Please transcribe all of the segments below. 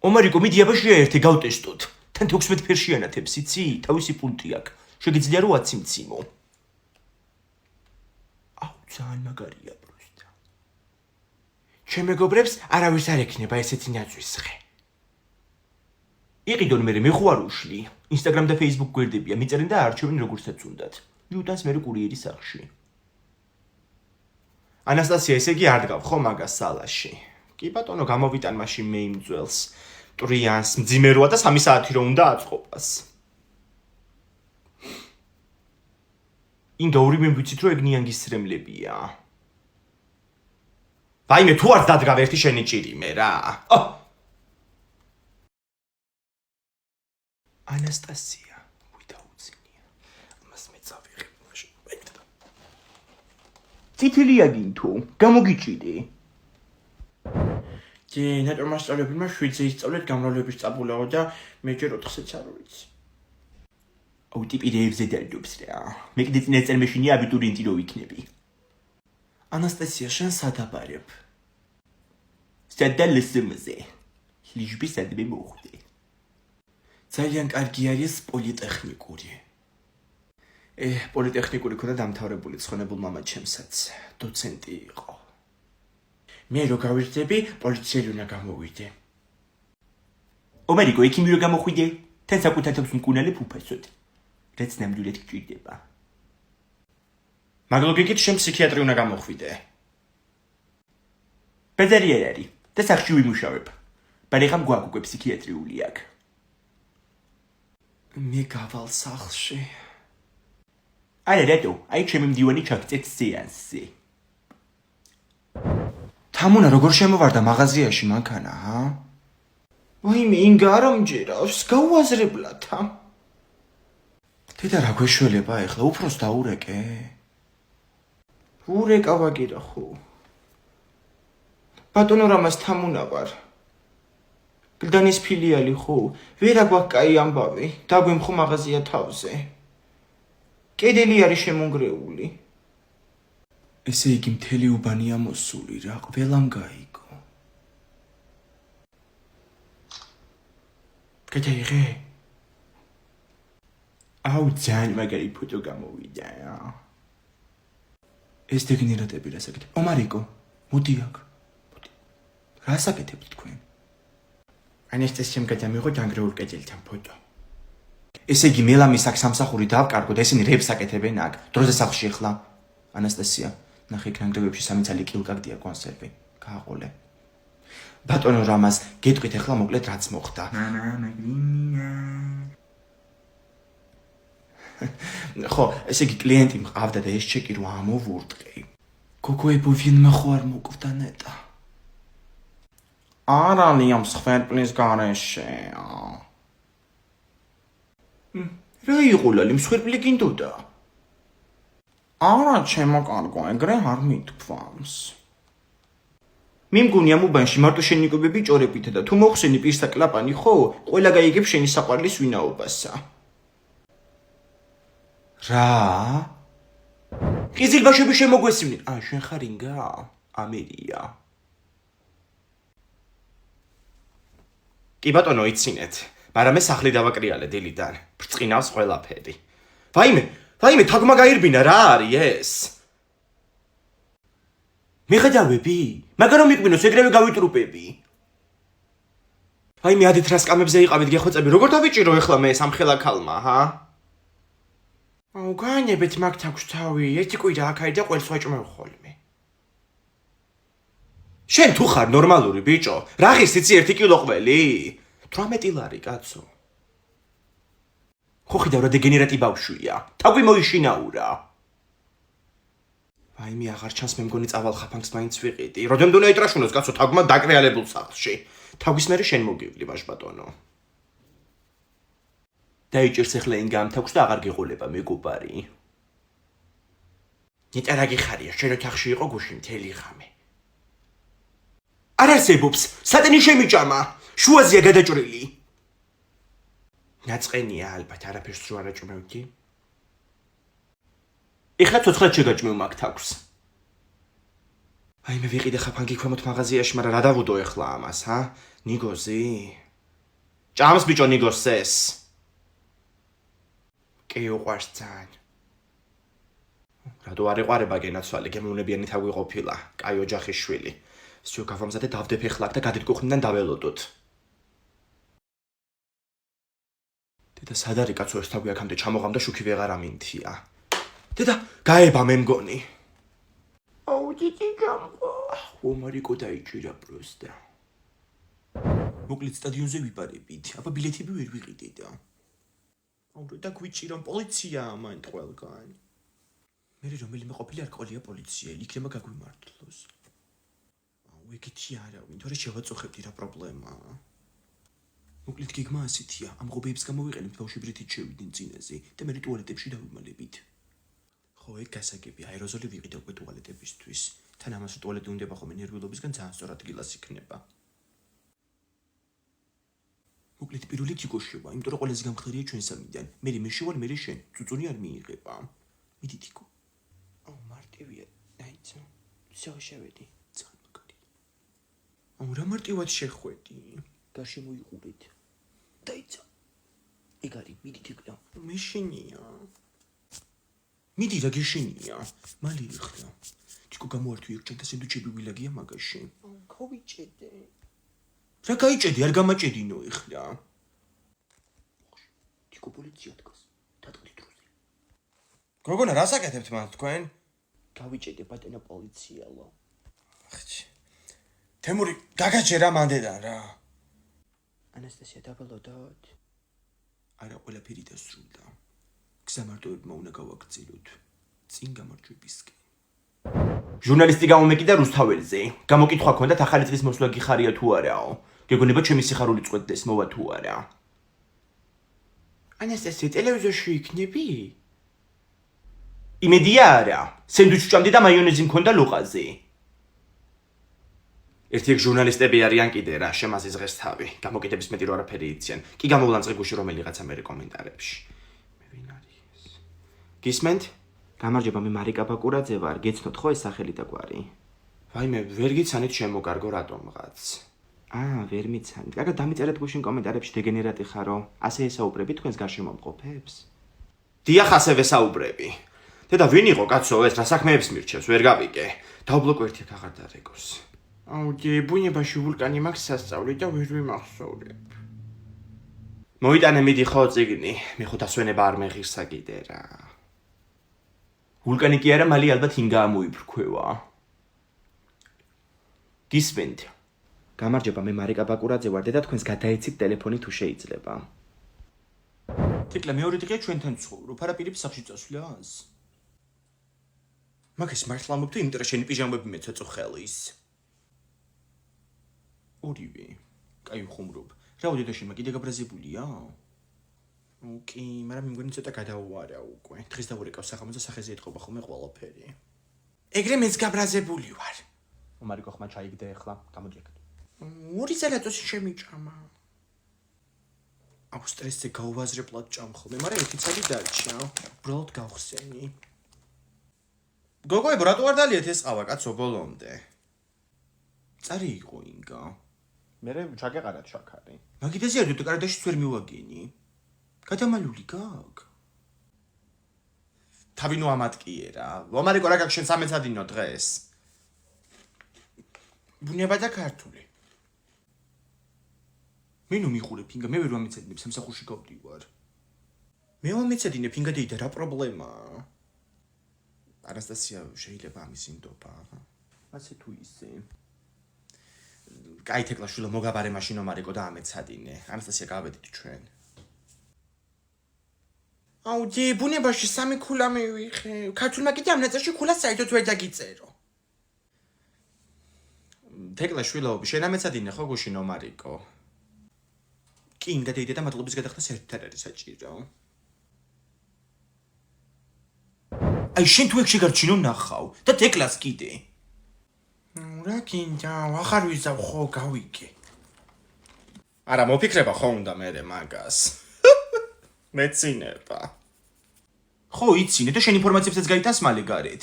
ომარიკო, მიდი აბა შეერთე გავტესტოთ. თან 16 ფერში ანათებს, იცი? თავისი პუნქტი აქვს. შეგიძლია რომ 10 მციმო. აუ, ძალიან მაგარია პროსტა. ჩემ მეგობრებს არავის არ ექნება ესეთი ნაცვისხე. იყიდონ მე ხوار უშლი. Instagram და Facebook გვერდებია, მიწერენ და არჩევენ როგორცაც უნდათ. მიუტანს მე კურიერის სახში. ანასტასია, ესე იგი არ დგავ ხო მაგას სალაში. კი ბატონო, გამოვიტან მაშინ მე იმ ძველს. ტრიანს მძიმე როა და 3 საათი რომ უნდა აწყობას. ინდა ორი მემბიცით რომ ეგ ნიანგის სრემლებია. ვაიმე თუ არ დადგავ ერთი შენი ჭირი მე რა. ანასტასია, ვიდაუცინია. ამას მე წავიღებ მაშინ. ციტილია გინთო, გამოგიჭიდი. ჯე, ნატო მასწავლებელმა 7-ზე ისწავლეთ გამრავლების წაბულაო და მე ჯერ 4-ზეც არ ვიცი. აუ ტიპი რეებზე დარდობს რა. მე კიდე წინა წელმეშინი აბიტურიენტი რო ვიქნები. ანასტასია, შენ სადაბარებ. სადალესმზე. ლიჟბი სადმე მოხვდე. ძალიან კარგი არის პოლიტექნიკური. პოლიტექნიკური ქონდა დამთავრებული ცხონებულ მამა ჩემსაც. დოცენტი იყო. მე რო გავირთები, პოლიციელი უნდა გამოვიდე. ომარიკო, ექიმი რო გამოხვიდე, თან საკუთარ თავს მკუნალებ უფასოდ. რაც ნამდვილად გჭირდება. მაგ ლოგიკით შენ ფსიქიატრი უნდა გამოხვიდე. ბედარი არ არის და სახში ვიმუშავებ. ბარიღამ გვაქვს უკვე ფსიქიატრიული აქ. მე გავალ სახლში. არა რატო, აი ჩემი მდივანი ჩაგწეთ სეანსზე. თამუნა როგორ შემოვარდა მაღაზიაში მანქანა, ჰა? ვაიმე, ინგა არ ამჯერავს, გაუაზრებლად. დედა რა გვეშველება ეხლა, უფროს დაურეკე. ურეკა ვაგირა ხო. ბატონო რამას თამუნა ვარ. გლდანის ფილიალი ხო? ვერა გვაქვს კაი ამბავი, დაგვემხო მაღაზია თავზე. კედელი არის შემონგრეული. ესე იგი მთელი უბანია მოსული რა, ყველამ გაიგო. გადაიღე? აუ ძალიან მაგარი ფოტო გამოვიდა რა. ეს დეგენერატები რა საკეთებ? ომარიკო, მოდი აქ. მოდი. რა საკეთებთ თქვენ? ანესტესიამ გადამიღო დანგრეულ კედელთან ფოტო. ესე იგი მელამის აქ სამსახური დავკარგოთ, ესენი რებს აკეთებენ აქ. დროზე სახლში ახლა. ანასტასია, ნახე იქ ნანგრევებში 3 ცალი კილკაკდია კონსერვი. გააყოლე. ბატონო რამას, გეტყვით ახლა მოკლედ რაც მოხდა. ხო, ესე იგი კლიენტი მყავდა და ეს ჩეკი რო ამოვურტყი. გოგოებო ვინმე ხო არ მოკვდა ნეტა. არა ნიამ სხვერპლის გარეშე. რა იყულალი მსხვერპლი გინდოდა? არა ჩემო კარგო, ეგრე არ მithქვამს. მე მგონი ამ უბანში მარტო შენი მეგობრები ჭორებითა და თუ მოხსენი პირსა კლაპანი ხო, ყველა გაიგებს შენი საყვარლის ვინაობასა. რა? ყიზილბაშები შემოგვესმინე. შენ ხარ ინგა? ამერია. კი ბატონო, იცინეთ. მაგრამ მე სახლი დავაკრიალე დილიდან. ბრწყინავს ყველაფერი. ვაიმე, თაგმა გაირბინა რა არის ეს? მიხედავები? მაგრამ მიყვინოს ეგრევე გავიტრუპები. ვაიმე, ადით რა სკამებზე იყავით გეხოცები, როგორ დავიჭირო ახლა მე სამხელა ქალმა, ჰა? აუ, განებეთ მაგ თავს თავი, ერთი კვირა აქ არის და ყველს ვაჭმევ ხოლმე. შენ თუ ხარ ნორმალური ბიჭო? რა ღირს იცი 1 კილო ყველი? 18 ლარი კაცო. ხო ხიდავ რა დეგენერატი ბავშვია. თავი მოიშინაურა. ვაიმე, აღარ ჩანს მე მგონი წავალ ხაფანგს მაინც ვიყიდი. როდემ დონა იტრაშუნოს კაცო თაგმა დაკრეალებულ სახლში. თავის მერე შენ მოგივლი ბაშბატონო. დაიჭირს ახლა ინგა ამ თავს და აღარ გეღოლება მეგობარი. ნიტა რა გიხარია, შენ ოთახში იყო გუში მთელი ღამე. არ არსებობს, სატენი შემიჭამა, შუაზეა გადაჭრილი. ნაწყენია ალბათ, არაფერს რო არ აჭმევდი. ეხლა ცოცხლად შეგაჭმევ მაგ თავს. აი მე ვიყიდე ხაფანგი ქვემოთ მაღაზიაში, მაგრამ რა დავუდო ეხლა ამას, ჰა? ნიგოზი? ჭამს ბიჭო ნიგოს ეს. კი უყვარს ძალიან. რატო არ ეყარება გენაცვალე, გემოვნებიანი თავი ყოფილა, კაი ოჯახის შვილი. სიო გავამზადე დავდებ ეხლა და გადიტკუხნიდან დაველოდოთ. დედა სად არის კაცო ეს თავი აქამდე ჩამოღამდა შუქი ვეღარ ამინთია. დედა გაება მე მგონი. აუ ძიძი ჯამყო. აუ მარიკო დაიჭირა პროსტა. მოკლედ სტადიონზე ვიპარებით. აბა ბილეთები ვერ ვიყიდე და. აუ და გვიჭირონ პოლიციაა მან ყველგან. მე რომელიმე ყოფილი არ ყოლია პოლიცია, იქნება გაგვიმართლოს. აუ ეგეთი არავინ, თორე შევაწუხებდი რა პრობლემაა. მოკლედ გიგმა ასეთია, ამ ღობეებს გამოვიყენებთ ბავშვიბრითით შევიდნენ წინაზე და მე ტუალეტებში დავიმალებით. ხო, ეგ გასაგები, აეროზოლი ვიყიდე უკვე ტუალეტებისთვის. თან ამას ტუალეტი უნდება ხოლმე ნერვიულობისგან ძალიან სწორ ადგილას იქნება. მოკლედ პირველი თიკოშება, იმიტომ რომ ყველაზე გამხდარია ჩვენ სამიდან. მე მეშევალ, მე შენ, წუწუნი არ მიიღება. მიდი თიკო. აუ მარტივია, დაიცა. შევედი. ძალიან მაგარი. აუ რა მარტივად შეხვედი. გარშემო იყურეთ. დაიცა. ეგ არის, მიდი თიკო. მე შენია. მიდი რა გეშენია. მალე იხლა. თიკო გამოართვი ერთ ჩანთა სენდვიჩები ვილაგია მაგაში. აუ გავიჭედე. რა გაიჭედი, არ გამაჭედინო ეხლა. თიკო პოლიცია დგას. დატყდით დროზე. გოგონა, რას აკეთებთ მან თქვენ? გავიჭედე ბატონო პოლიციალო. ახჩი. თემური, გაგაჭერა მანდედან რა. ანასტასია დაველოდოთ. არა, ყველაფერი დასრულდა. გზამარტოებმა უნდა გავაგრძელოთ. წინ გამარჯვებისკენ. ჟურნალისტი გამომეკიდა რუსთაველზე. გამოკითხვა ქონდათ ახალი წლის მოსვლა გიხარია თუ არაო. გეგონება ჩემი სიხარული წყვეტდეს მოვა თუ არა. ანასტასია ტელევიზორში იქნები? იმედია არა. სენდვიჩი ჭამდი და მაიონეზი მქონდა ლოყაზე. ერთი ეგ ჟურნალისტები არიან კიდე რა, შემაზიზღეს თავი. გამოკიდების მეტი რო არაფერი იციან. კი გამოვლანწყე გუში რომელიღაცა მე კომენტარებში. მე ვინ არის? გისმენთ? გამარჯობა, მე მარიკა ბაკურაძე ვარ. გეცნოთ ხო ეს სახელი და გვარი? ვაიმე, ვერ გიცანით შემოგარგო რატომღაც. ვერ მიცანით. კარგად დამიწერეთ გუშინ კომენტარებში დეგენერატი ხარო. ასე ესაუბრები თქვენს გარშემო მყოფებს? დიახ, ასევე საუბრები. დედა ვინ იყო კაცო ეს რა საქმეებს მირჩევს, ვერ გავიგე. დავბლოკო ერთი აქ აღარ დარეგოს. აუ დი ბუნებაში ვულკანი მაქვს სასწავლი და ვერ ვიმახსოვრებ. მოიტანე მიდი ხო წიგნი, მე ხო დასვენება არ მეღირსა კიდე რა. ვულკანი კი არა, მალე ალბათ ინგა ამოიფრქვევა. გისმენთ? გამარჯობა, მე მარიკა ბაკურაძე ვარ. დედა თქვენს გადაეცით ტელეფონი თუ შეიძლება. თეკლა მეორე დღეა ჩვენთან ცხოვრობ, არა პირებს სახში წასვლას. მაგას მართლა მოგდი, იმიტომ რომ შენი პიჟამები მეცეწო ხელის. ორივე. კაი ხუმრობ. რაოდე და შემა კიდე გაბრაზებულია? ოკი, მაგრამ მე მგონი ცოტა გადაუარა უკვე. დღეს დავურეკავ სახამოზე სახეზე ეთყობა ხოლმე ყველაფერი. ეგრე მეც გაბრაზებული ვარ. მარიკო ხმა ჩაიგდე ახლა, გამოჯეკეთ. ორი ზელატოსი შემიჭამა. აუ სტრესზე გაუვაზრებლად ჭამ ხოლმე, მაგრამ ერთი წელი დარჩა. უბრალოდ გავხსენი. გოგოებო, რატო არ დალიეთ ეს ყავა კაცო ბოლომდე? წარი იყო ინგა. მე ჩაგეყარათ შაქარი. მაგიდაზე არ დუტო კარადაშიც ვერ მივაგენი. გადამალული გაგ. თავინო ამატკიერა. ვამარიკო რა გაგ შენ სამეცადინო დღეს. ბუნება და ქართული. მე ნუ მიხურე ფინგა, მე ვერ ვამეცადინებ, სამსახურში გავდივარ. მე ვამეცადინებ ფინგა დეიდა რა პრობლემაა? ანასტასია შეიძლება ამის ინდობა. ასე თუ ისე. კაი თეკლა შვილო მოგაბარე მაშინო მარიკო და ამეცადინე. ანასტასია გავედით ჩვენ. აუ დი ბუნებაში სამი ქულა მივიხე. ქართულმა კიდე ამ ნაწილში ქულა საერთოდ ვერ დაგიწერო. თეკლა შვილო, შენ ამეცადინე ხო გუშინო მარიკო? კი, იმ გადაიდე და მადლობის გადახდა საერთოდ არ არის საჭირო. აი შენ თუ ეგ შეგარჩინო ნახავ და თეკლას კიდე. რა გინდა, ახარ ვიზავ ხო გავიგე. არა მოფიქრება ხო უნდა მე მაგას. მეცინება. ხო იცინე და შენ ინფორმაციებსაც გაიტანს მალე გარეთ.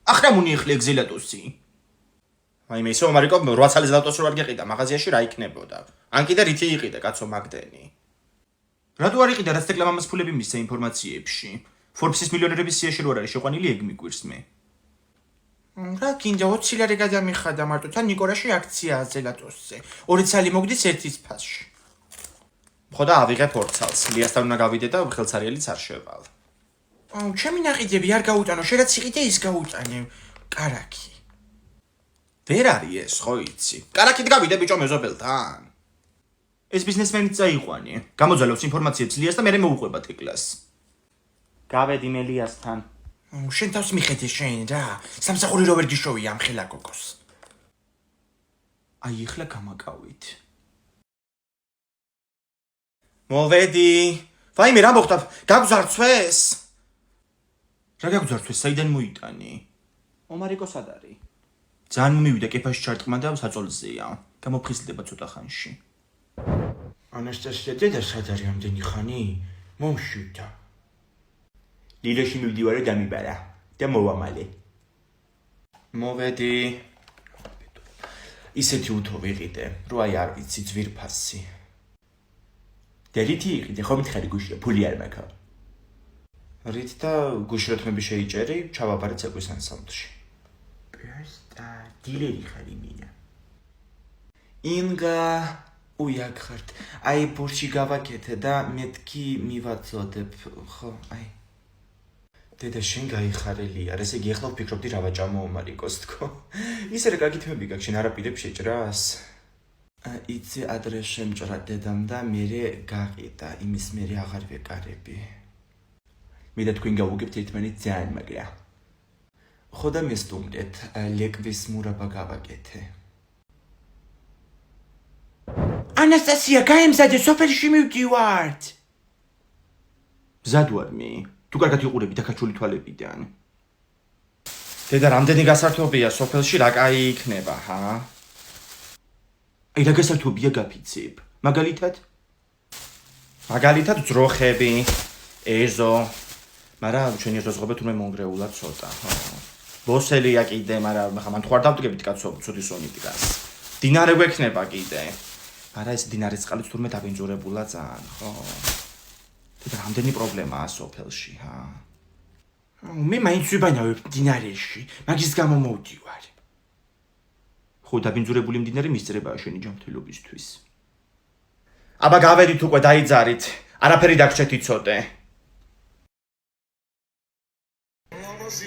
ახლა მუნი ეხლა ეგზელატოსი. აი მე ისე მარიკო 8 წელი ზლატოს რო არ გიყიდა მაღაზიაში რა იქნებოდა? ან კიდე რითი იყიდე კაცო მაგდენი? რატო არ იყიდა რაც რეკლამას ფულები მისცა ინფორმაციებში? Forbes-ის მილიონერების სიაში რო არ არის შეყვანილი ეგ მიგვირს მე. რა გინდა 20 ლარი გადამიხადა მარტო თან ნიკორაში აქციაა ზელატოსზე. 2 წელი მოგდის ერთის ფასში. ხოდა ავიღებ 2 წელს. ლიასთან უნდა გავიდე და ხელცარიელიც არ შევალ. ჩემი ნაყიდები არ გაუტანო, შენაც იყიდე ის გაუტანე. კარაკი. ვერ არის ეს, ხო იცი? კარაკით გავიდე ბიჭო მეზობელთან. ეს ბიზნესმენიც წაიყვანი. გამოძალავს ინფორმაციებს ლიას და მე მოვუყვება თეკლას. გავედი მე ლიასთან. შენ თავს მიხედე შენ რა. სამსახური რო ვერ გიშოვი ამ ხელა გოგოს. აი ეხლა გამაკავით. მოვედი. ვაიმე რა მოხდა? გაგზარცვეს? რა გაგზარცვეს? საიდან მოიტანი? ომარიკო სად არის? ძალიან მომივიდა კეფაში ჩარტყმა და საწოლზეა. გამოფხიზლდება ცოტა ხანში. ანასტასია დედა სად არის ამდენი ხანი? მომშვიდა. ლიլოში მივდივარე დამიბარა და მოვამალე. მოვედი. ისეთი უთო ვიყიდე, რო აი არ ვიცი ძვირფასი. და რითი იყიდე, ხო მითხარი გუშია, ფული არ მაქვს. რით და გუშროთმები შეიჭერი, ჩავაბარე ცეკვის ანსამბლში. Просто დილერი ხარი მინა. ინგა უიაგხართ. აი ბურში გავაკეთე და მეთქი მივაწოდებ, ხო, აი. დედა შენ გაიხარელია, ესე იგი ახლა ვფიქრობდი რა ვაჭამო მარიკოს თქო. ისე რა კარგი თემები გაქვს, შენ არაპირებ შეჭრას. იცი ადრე შემჭრა დედამ და მერე გაყიდა, იმის მერე აღარ ვეკარები. მე და თქვენ გავუგებთ ერთმანეთს ძალიან მაგრა. ხო და მესტუმრეთ, ლეკვის მურაბა გავაკეთე. ანასტასია, გაემზადე, სოფელში მივდივართ. მზად ვარ მე. თუ კარგად იყურები დაქაჩული თვალებიდან. დედა რამდენი გასართობია სოფელში რა კაი იქნება, ჰა? აი რა გასართობია გაფიცებ. მაგალითად ძროხები, ეზო. მაგრამ ჩვენი ეზოზღობა თურმე მონგრეულა ცოტა, ხო? ბოსელია კიდე, მაგრამ ხა მან თუ არ დავდგებით კაცო, ცუდი სონი დგას. დინარე გვექნება კიდე. არა ეს დინარის წყალიც თურმე დაბინძურებულა ძალიან, ხო? და რამდენი პრობლემაა სოფელში, ჰა? მე მაინც ვიბანავებ დინარეში, მაგის გამო მოვდივარ. ხო დაბინძურებული მდინარე მისწრებაა შენი ჯანმრთელობისთვის. აბა გავედით უკვე დაიძარით, არაფერი დაგჭეთ იცოდე.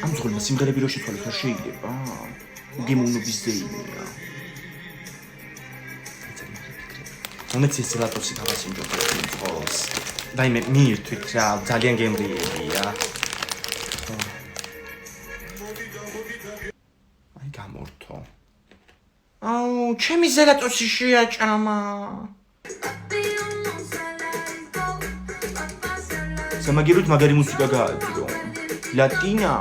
ამ ზღურმა სიმღერები რო შეთვალოთ არ შეიძლება? გემოვნობის ზეიმია. მომეც ეს ლატოსი თავას იმჯობებს მიყოლს. დაიმე მიირთვით რა, ძალიან გემრიელია. აი გამორთო. აუ, ჩემი ზელატოსი შეაჭამა. სამაგეროთ მაგარი მუსიკა გააძრო. ლატინა.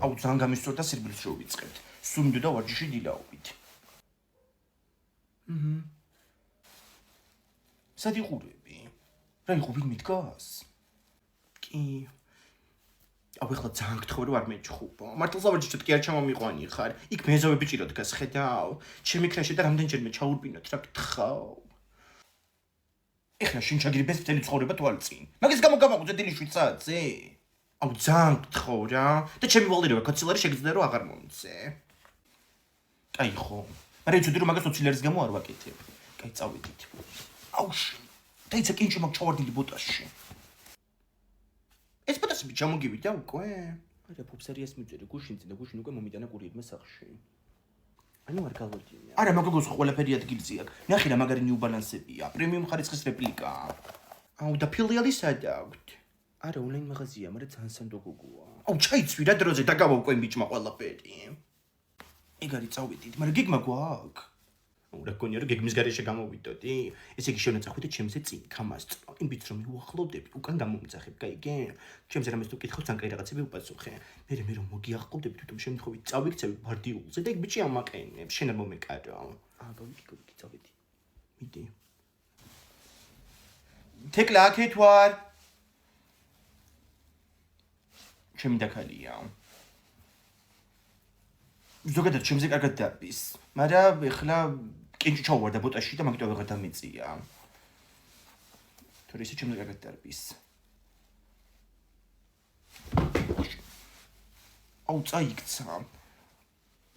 აუ, ძალიან გამისწორდა სირბილს რო ვიწყებთ. სუნდო და ვარჯიში დილაობით. სად იყურები? რა იყო ვინმე დგას? კი. აუ ეხლა ძალიან გთხოვე რომ არ მეჭხუბო. მართლაც ავარჯიშეთ კი არ ჩამომიყვანი ხარ. იქ მეზობები ჭირო დგას ხედავ. ჩემი ქრაში და რამდენჯერმე ჩაურბინოთ რა გთხავ. ეხლა შენ ჩაგირიბეს მთელი ცხოვრება თვალწინ. მაგის გამო გამაყუწე დილი 7 საათზე? აუ ძალიან გთხოვ რა. და ჩემი ვალდირება კაცილარი შეგიძლია რომ აღარ მომწე. კაი ხო. მაგრამ იცოდი რომ მაგას 20 ლარის გამო არ ვაკეთებ. კაი წავედით. აუ დაიცა კინჭი მაგ ჩავარდილი ბოტასში. ეს ბოტასები ჩამოგივიდა უკვე? არა ფუფსერიას მიწერე გუშინზე და გუშინ უკვე მომიტანა კურიერმა სახში. ანუ არ გავოდია. არა მაგოგოს ყველაფერი ადგილზე აქვს. ნახე რა მაგარი ნიუ ბალანსებია. პრემიუმ ხარისხის რეპლიკა. აუ და ფილიალი სად აქვთ? არა ონლაინ მაღაზია, მაგრამ ძალიან სანდო გოგოა. აუ ჩაიცვი რა დროზე დაგავა უკვე ბიჭმა ყველაფერი. ეგ არის წავედით, მაგრამ გეგმა გვაქვს. რა გქონია რომ გეგმის გარეშე გამოვიდოდი? ესე იგი შევნაწახვი და ჩემზე წინ გამასწრო. იმ ბიჭს რომ უახლოვდები, უკან გამომძახებ, გაიგე? ჩემზე რამეს თუ კითხავ, ძალიან კაი რაღაცები უპასუხე. მე რომ მოგიახლოვდები, თვითონ შემთხვევით წავიქცევი ბარდიულზე და ეგ ბიჭი ამაყენებს, შენ არ მომეკარო. გავიქი, წავედი. მიდი. თეკლა აქეთ ვარ. ჩემი დაქალია. ზოგადად ჩემზე კარგად დარბის, მაგრამ ეხლა კინჭი ჩავვარდა ბოტაში და მაგიტომ ვეღარ დამეწია. თორე ისე ჩემზე კარგად დარბის. აუ წაიქცა.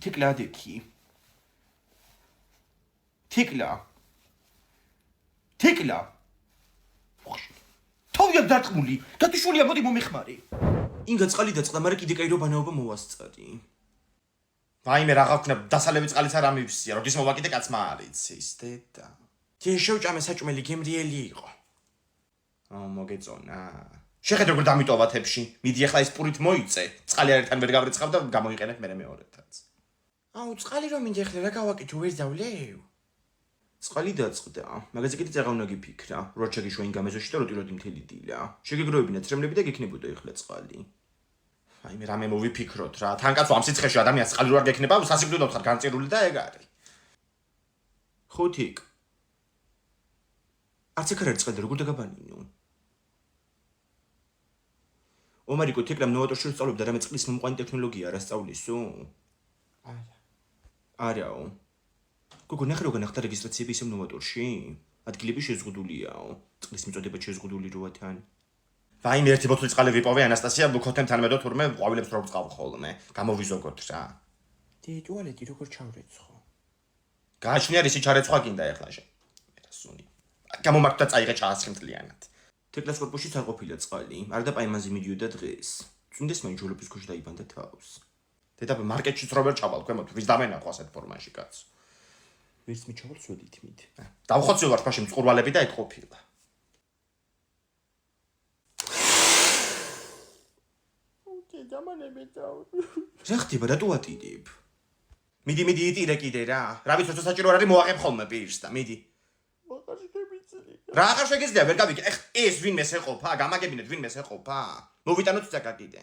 თიკლა დექი. თიკლა. თავია დარტყმული. გათიშულია მოდი მომეხმარე. ინგა წყალი დაწყდა, მაგრამ კიდე კაირო ბანაობა მოვასწარი. ვაიმე რა გაქვნა დასალევი წყალიც არ ამივსია, როდის მოვაკიდე კაცმა არ იცის, დედა. ჯერ შევჭამე საჭმელი გემრიელი იყო. მოგეწონა. შეხედე როგორ დამიტოვა თებში. მიდი ახლა ეს პურით მოიწე. წყალი არერთან ვერ გავრიცხავ და გამოიყენებ მე მეორეთაც. აუ წყალი რომ მინდა ახლა რა გავაკეთო ვერ დავლევ. წყალი დაწყდა, მაგაზე კიდე წაღა უნდა გიფიქრა. რო შეგიშვა ინგა მეზოში და როტიროდი მთელი დილა. შეგეგროვებინა ცრემლები და გექნებოდა ახლა წყალი. აი მე რამე მოვიფიქროთ რა. თან კაცო ამ სიცხეში ადამიანს წყალი რო არ გექნება, სასიკვდილოდ ხარ განწირული და ეგ არის. ხუთიკ. არც ეგ არ არის წყალი, როგორ დაგაბანინო? ომარიკო თეკლამ ნოვატორში სწავლობდა რამე წყლის მომყვანი ტექნოლოგია არა სწავლისო? არაო. გოგო ნახე როგორ ნახტა რეგისტრაციები ისე ნოვატორში? ადგილები შეზღუდულიაო. წყლის მიწოდება შეზღუდული როა თან. ვაიმე ერთი ბოთლი წყალი ვიპოვე ანასტასია ბუქოთემთან მედო თურმე ყვავილებს რო ვწყავ ხოლმე. გამოვიზოგოთ რა. ტუალეტი როგორ ჩავრეცხო? გააჩნია რისი ჩარეცხვა გინდა ახლა შე. მერასუნი. გამომართვა წაიღე ჩაასხიმთლიანად. თეკლას კორპუსში არ ყოფილა წყალი. არ და პაიმანზე მიდიოდა დღეს. წუნდეს მან ჯოლოფის ქუჩა დაიბანდა თავს. დედა მარკეტშიც რო ვერ ჩავალ ქვემოთ, ვის დამენახო ასეთ ფორმაში კაცო. ვერც მიჩავალ სვედით მით. დავხოცილ ვარ ფაში მწყურვალები და ეგ ყოფილა. რა ხდება რატო ატირებ? მიდი იტირე კიდე რა. რა ვიცი თორე საჭირო არ არის მოაღებ ხოლმე პირს და მიდი. რა აღარ შეგიძლია ვერ გავიგე. ეხ ეს ვინმეს ეყოფა? გამაგებინეთ ვინმეს ეყოფა? მოვიტანოთ წაკა კიდე.